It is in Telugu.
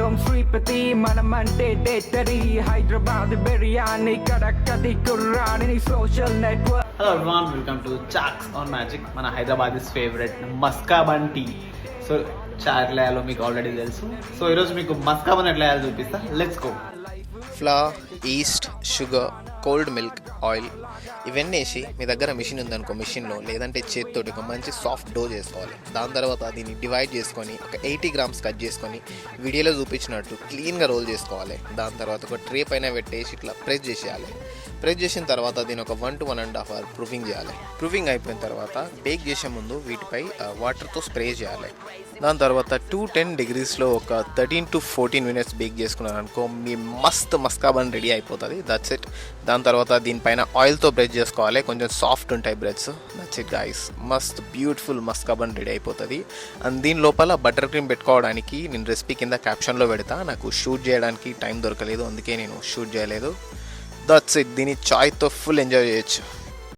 Freedom Sripati Manamante Detari Hyderabad Biryani Kadakati Kurani Social Network. Hello everyone, welcome to Chaks on Magic. మన Hyderabad favourite maska bun tea. So చా ఎట్లా వేయాలో మీకు ఆల్రెడీ తెలుసు. సో ఈరోజు మీకు మస్కాబన్ ఎట్లా వేయాలో చూపిస్తా. Let's go. Flower, east, sugar, cold milk, oil ఇవన్నీ వేసి మీ దగ్గర మిషన్ ఉందనుకో మిషన్లో లేదంటే చేతితోటి ఒక మంచి సాఫ్ట్ డో చేసుకోవాలి. దాని తర్వాత దీన్ని డివైడ్ చేసుకొని ఒక 80 grams కట్ చేసుకొని వీడియోలో చూపించినట్టు క్లీన్గా రోల్ చేసుకోవాలి. దాని తర్వాత ఒక ట్రే పైన పెట్టేసి ఇట్లా ప్రెస్ చేసేయాలి. ప్రెస్ చేసిన తర్వాత దీన్ని ఒక 1 to 1.5 hour ప్రూఫింగ్ చేయాలి. ప్రూఫింగ్ అయిపోయిన తర్వాత బేక్ చేసే ముందు వీటిపై వాటర్తో స్ప్రే చేయాలి. దాని తర్వాత 210 degreesలో ఒక 13 to 14 minutes బేక్ చేసుకున్నారు అనుకో మీ మస్త్ మస్కాబన్ రెడీ అయిపోతుంది. That's it. దాని తర్వాత దీనిపైన ఆయిల్తో బ్రెడ్ చేసుకోవాలి. కొంచెం సాఫ్ట్ ఉంటాయి బ్రెడ్స్. That's it guys. మస్త్ బ్యూటిఫుల్ మస్కాబన్ రెడీ అయిపోతుంది. అండ్ దీని లోపల బటర్ క్రీమ్ పెట్టుకోవడానికి నేను రెసిపీ కింద క్యాప్షన్లో పెడతా. నాకు షూట్ చేయడానికి టైం దొరకలేదు, అందుకే నేను షూట్ చేయలేదు. That's it. దీన్ని చాయ్తో ఫుల్ ఎంజాయ్ చేయొచ్చు.